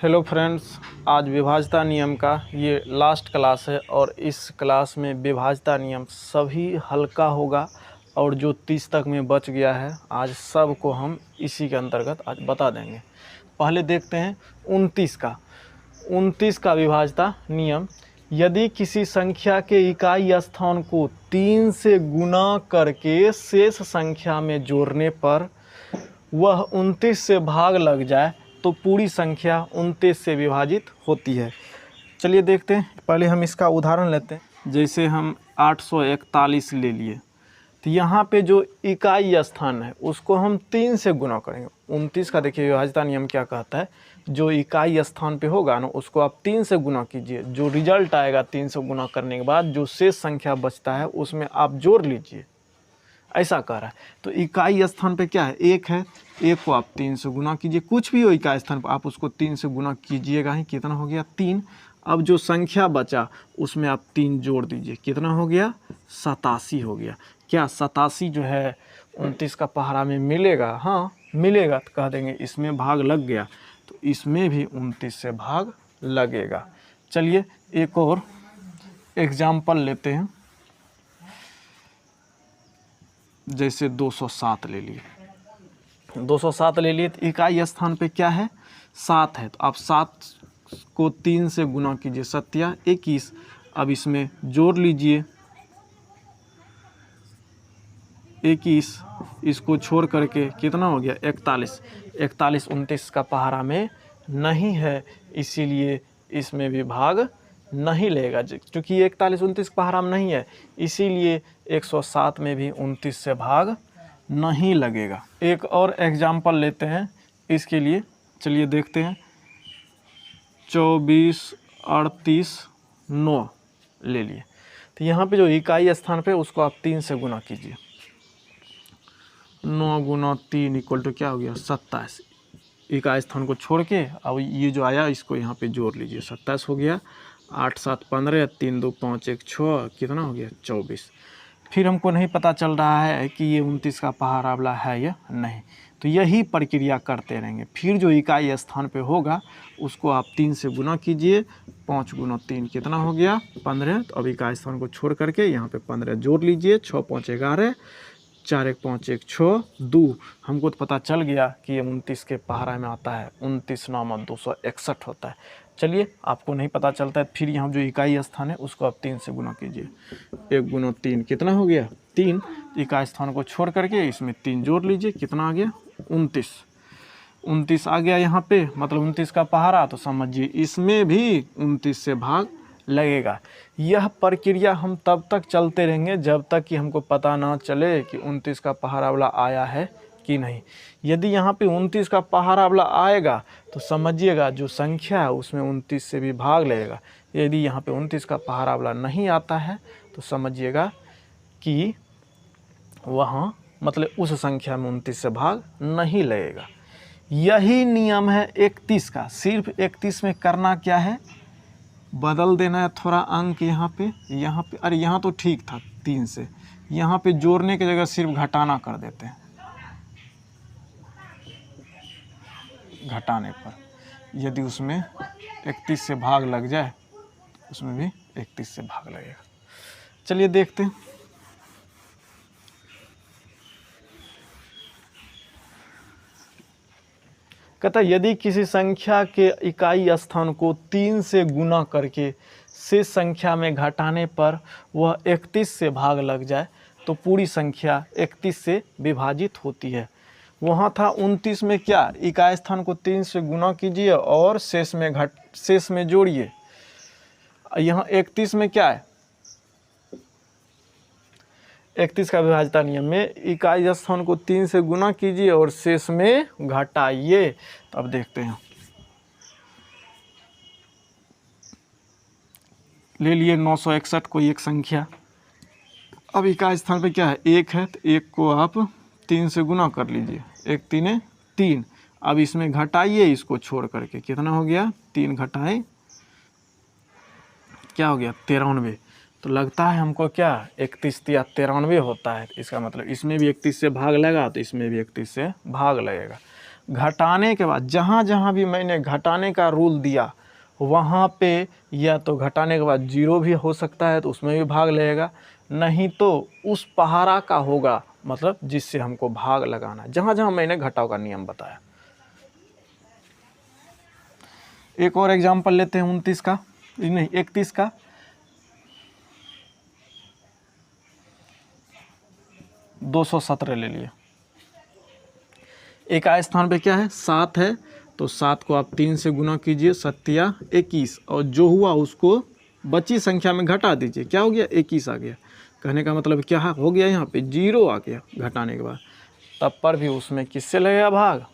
Hello friends, आज विभाज्यता नियम का ये लास्ट क्लास है और इस क्लास में विभाज्यता नियम सभी हल्का होगा और जो 30 तक में बच गया है आज सब को हम इसी के अंतर्गत आज बता देंगे। पहले देखते हैं 29 का विभाज्यता नियम। यदि किसी संख्या के इकाई स्थान को 3 से गुना करके शेष संख्या में जोड़ने पर वह 29 से भाग लग जाए तो पूरी संख्या 29 से विभाजित होती है। चलिए देखते हैं। पहले हम इसका उदाहरण लेते हैं। जैसे हम 841 ले लिए तो यहाँ पे जो इकाई स्थान है उसको हम 3 से गुना करेंगे। 29 का देखिए विभाज्यता नियम क्या कहता है, जो इकाई स्थान पे होगा ना उसको आप 3 से गुना कीजिए, जो रिजल्ट आएगा 3 से गुना करने के बाद जो शेष संख्या बचता है उसमें आप जोड़ लीजिए, ऐसा कह रहा है। तो इकाई स्थान पे क्या है, एक है, एक को आप 3 से गुना कीजिए, कुछ भी हो इकाई स्थान पर आप उसको 3 से गुना कीजिएगा ही। कितना हो गया 3। अब जो संख्या बचा उसमें आप 3 जोड़ दीजिए, कितना हो गया 87 हो गया। क्या 87 जो है 29 का पहाड़ा में मिलेगा? हाँ मिलेगा। तो कह देंगे इसमें भाग लग गया, तो इसमें भी 29 से भाग लगेगा। चलिए एक और एग्जाम्पल लेते हैं। जैसे 207 ले लिए, 207 ले लिए तो इकाई स्थान पे क्या है 7 है, तो आप 7 को 3 से गुना कीजिए, 7 21। अब इसमें जोड़ लीजिए 21, इसको छोड़ करके कितना हो गया 41। 41 29 का पहाड़ा में नहीं है, इसीलिए इसमें भी भाग नहीं लेगा। क्योंकि 41 29 पहाड़ा में नहीं है, इसीलिए 107 में भी 29 से भाग नहीं लगेगा। एक और एग्जाम्पल लेते हैं इसके लिए। चलिए देखते हैं। 24 38 9 ले लिए, तो यहाँ पे जो इकाई स्थान पे उसको आप 3 से गुना कीजिए। 9 गुना 3 इक्वल टू क्या हो गया 27। इकाई स्थान को छोड़ के अब ये जो आया इसको यहाँ पे जोड़ लीजिए, 27 हो गया। 8 7 15, 3 2 5 1 6, कितना हो गया 24। फिर हमको नहीं पता चल रहा है कि ये 29 का पहाड़ा वाला है या नहीं, तो यही प्रक्रिया करते रहेंगे। फिर जो इकाई स्थान पे होगा उसको आप 3 से गुना कीजिए। 5 गुना 3 कितना हो गया 15। तो अब इकाई स्थान को छोड़ करके यहाँ पे 15 जोड़ लीजिए। 6 5 11, 4 1 5 1 6 2। हमको तो पता चल गया कि ये 29 के पहाड़ा में आता है, 29 9 261 होता है। चलिए आपको नहीं पता चलता है, फिर यहाँ जो इकाई स्थान है उसको आप 3 से गुना कीजिए। 1 गुना 3 कितना हो गया 3। इकाई स्थान को छोड़ करके इसमें 3 जोड़ लीजिए, कितना आ गया 29। 29 आ गया यहाँ पे, मतलब 29 का पहाड़ा, तो समझिए इसमें भी 29 से भाग लगेगा। यह प्रक्रिया हम तब तक चलते रहेंगे जब तक कि हमको पता ना चले कि 29 का पहाड़ा वाला आया है कि नहीं। यदि यहाँ पे 29 का पहाड़ा वाला आएगा तो समझिएगा जो संख्या है उसमें 29 से भी भाग लगेगा। यदि यहाँ पे 29 का पहाड़ा वाला नहीं आता है तो समझिएगा कि वहाँ मतलब उस संख्या में 29 से भाग नहीं लगेगा। यही नियम है 31 का। सिर्फ 31 में करना क्या है, बदल देना है थोड़ा अंक यहाँ पे। अरे यहाँ तो ठीक था 3 से, यहाँ पे जोड़ने की जगह सिर्फ घटाना कर देते हैं। घटाने पर यदि उसमें 31 से भाग लग जाए उसमें भी 31 से भाग लगेगा। चलिए देखते हैं। कहता है यदि किसी संख्या के इकाई स्थान को 3 से गुना करके शेष संख्या में घटाने पर वह 31 से भाग लग जाए तो पूरी संख्या 31 से विभाजित होती है। वहाँ था 29 में क्या, इकाई स्थान को 3 से गुना कीजिए और शेष में जोड़िए। यहाँ 31 में क्या है, 31 का विभाज्यता नियम में इकाई स्थान को 3 से गुना कीजिए और शेष में घटाइए। तो अब देखते हैं। ले लिए 961 को एक संख्या। अब इकाई स्थान पे क्या है, एक है, तो एक को आप 3 से गुना कर लीजिए। 1 3 3। अब इसमें घटाइए, इसको छोड़ करके कितना हो गया 3 घटाएं क्या हो गया 93। तो लगता है हमको क्या 31 या 93 होता है। इसका मतलब इसमें भी 31 से भाग लगा तो इसमें भी 31 से भाग लगेगा। घटाने के बाद जहाँ जहाँ भी मैंने घटाने का रूल दिया वहाँ पे या तो घटाने के बाद 0 भी हो सकता है तो उसमें भी भाग लगेगा, नहीं तो उस पहाड़ा का होगा, मतलब जिससे हमको भाग लगाना, जहाँ जहाँ मैंने घटाव का नियम बताया। एक और एग्जाम्पल लेते हैं 29 का, नहीं 31 का। $217 ले लिए। एक आय स्थान पे क्या है 7 है, तो 7 को आप 3 से गुना कीजिए, 7 21, और जो हुआ उसको बची संख्या में घटा दीजिए, क्या हो गया 21 आ गया। कहने का मतलब क्या हो गया, यहाँ पे 0 आ गया घटाने के बाद, तब पर भी उसमें किससे लगेगा भाग,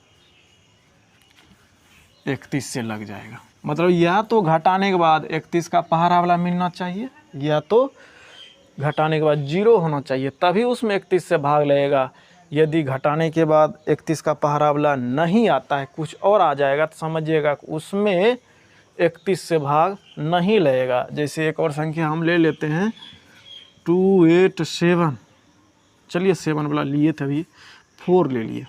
31 से लग जाएगा। मतलब या तो घटाने के बाद 31 का पहाड़ा वाला मिलना चाहिए, या तो घटाने के बाद 0 होना चाहिए, तभी उसमें 31 से भाग लगेगा। यदि घटाने के बाद 31 का पहाड़ा वाला नहीं आता है, कुछ और आ जाएगा, तो समझिएगा उसमें 31 से भाग नहीं लगेगा। जैसे एक और संख्या हम ले लेते हैं 287, चलिए 7 वाला लिए थे, अभी 4 ले लिए।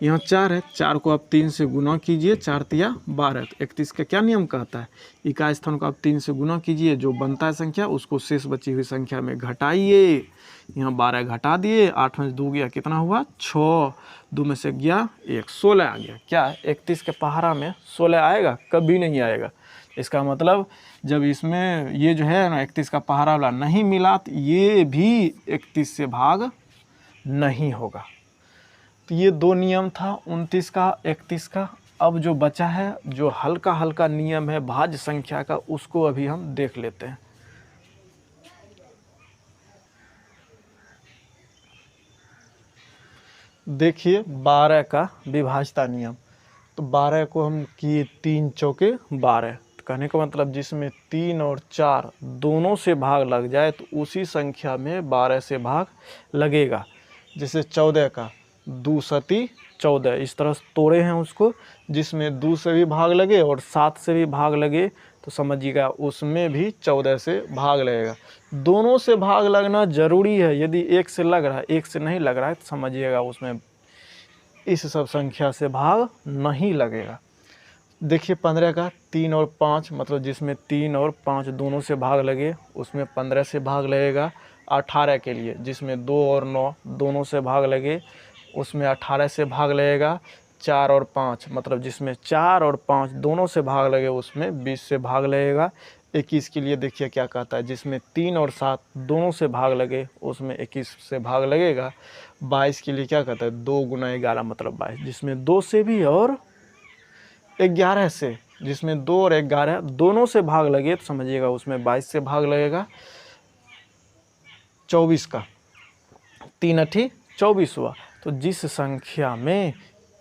यहाँ 4 है, 4 को आप 3 से गुना कीजिए, 4 तिया 12, तो 31 का क्या नियम कहता है, इकाई स्थान को आप 3 से गुना कीजिए, जो बनता है संख्या उसको शेष बची हुई संख्या में घटाइए। यहाँ 12 घटा दिए, 8 में 2 गया, कितना हुआ 6, 2 में से गया 1, 16 आ गया। क्या 31 के पहाड़ा में 16 आएगा, कभी नहीं आएगा। इसका मतलब जब इसमें ये जो है ना 31 का पहाड़ा वाला नहीं मिला, तो ये भी 31 से भाग नहीं होगा। तो ये 2 नियम था 29 का 31 का। अब जो बचा है, जो हल्का हल्का नियम है भाज्य संख्या का, उसको अभी हम देख लेते हैं। देखिए 12 का विभाज्यता नियम, तो 12 को हम किए 3 चौके 12, तो कहने का मतलब जिसमें 3 और 4 दोनों से भाग लग जाए तो उसी संख्या में 12 से भाग लगेगा। जैसे 14 का 2 सती 14, इस तरह से तोड़े हैं उसको, जिसमें 2 से भी भाग लगे और 7 से भी भाग लगे, तो समझिएगा उसमें भी 14 से भाग लगेगा। दोनों से भाग लगना जरूरी है, यदि एक से लग रहा है एक से नहीं लग रहा है तो समझिएगा उसमें इस सब संख्या से भाग नहीं लगेगा। देखिए 15 का 3 और 5, मतलब जिसमें 3 और 5 दोनों से भाग लगे उसमें 15 से भाग लगेगा। 18 के लिए जिसमें 2 और 9 दोनों से भाग लगे उसमें 18 से भाग लगेगा। 4 और 5, मतलब जिसमें 4 और 5 दोनों से भाग लगे उसमें 20 से भाग लगेगा। 21 के लिए देखिए क्या कहता है, जिसमें 3 और 7 दोनों से भाग लगे उसमें 21 से भाग लगेगा। 22 के लिए क्या कहता है, 2 गुना 11 मतलब 22, जिसमें 2 से भी और 11 से, जिसमें 2 और 11 दोनों से भाग लगे तो समझिएगा उसमें 22 से भाग लगेगा। 24 का 3 अठी 24 हुआ, तो जिस संख्या में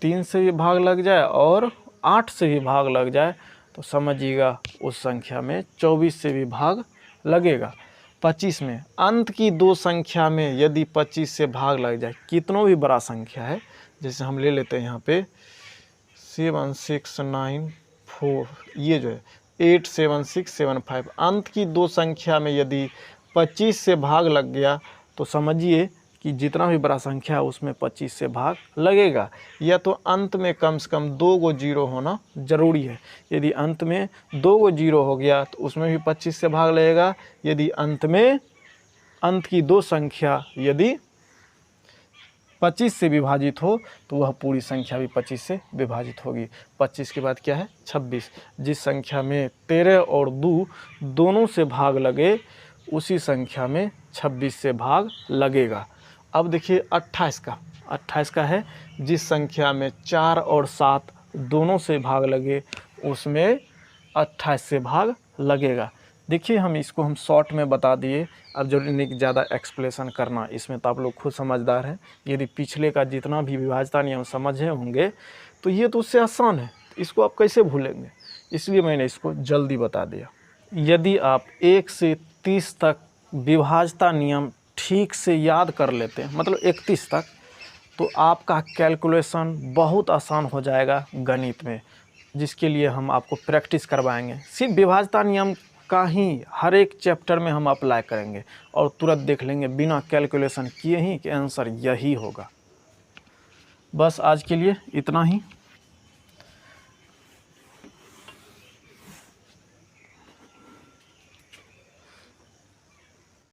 3 से भी भाग लग जाए और 8 से भी भाग लग जाए तो समझिएगा उस संख्या में 24 से भी भाग लगेगा। 25 में अंत की 2 संख्या में यदि 25 से भाग लग जाए, कितनों भी बड़ा संख्या है, जैसे हम ले लेते हैं यहाँ पे 7694, ये जो है 87675, अंत की 2 संख्या में यदि 25 से भाग लग गया तो समझिए कि जितना भी बड़ा संख्या है उसमें 25 से भाग लगेगा। या तो अंत में कम से कम 2 गो 0 होना ज़रूरी है। यदि अंत में 2 गो 0 हो गया तो उसमें भी 25 से भाग लगेगा। यदि अंत की 2 संख्या यदि 25 से विभाजित हो तो वह पूरी संख्या भी 25 से विभाजित होगी। 25 के बाद क्या है 26, जिस संख्या में 13 और 2 दोनों से भाग लगे उसी संख्या में 26 से भाग लगेगा। अब देखिए 28 का है, जिस संख्या में 4 और 7 दोनों से भाग लगे उसमें 28 से भाग लगेगा। देखिए हम शॉर्ट में बता दिए, अब जरूरी नहीं कि ज़्यादा एक्सप्लेनेशन करना, इसमें तो आप लोग खुद समझदार हैं। यदि पिछले का जितना भी विभाज्यता नियम समझे होंगे तो ये तो उससे आसान है, इसको आप कैसे भूलेंगे, इसलिए मैंने इसको जल्दी बता दिया। यदि आप 1 से 30 तक विभाज्यता नियम ठीक से याद कर लेते हैं, मतलब 31 तक, तो आपका कैलकुलेशन बहुत आसान हो जाएगा गणित में, जिसके लिए हम आपको प्रैक्टिस करवाएंगे। सिर्फ विभाज्यता नियम का ही हर एक चैप्टर में हम अप्लाई करेंगे और तुरंत देख लेंगे बिना कैलकुलेशन किए ही कि आंसर यही होगा। बस आज के लिए इतना ही।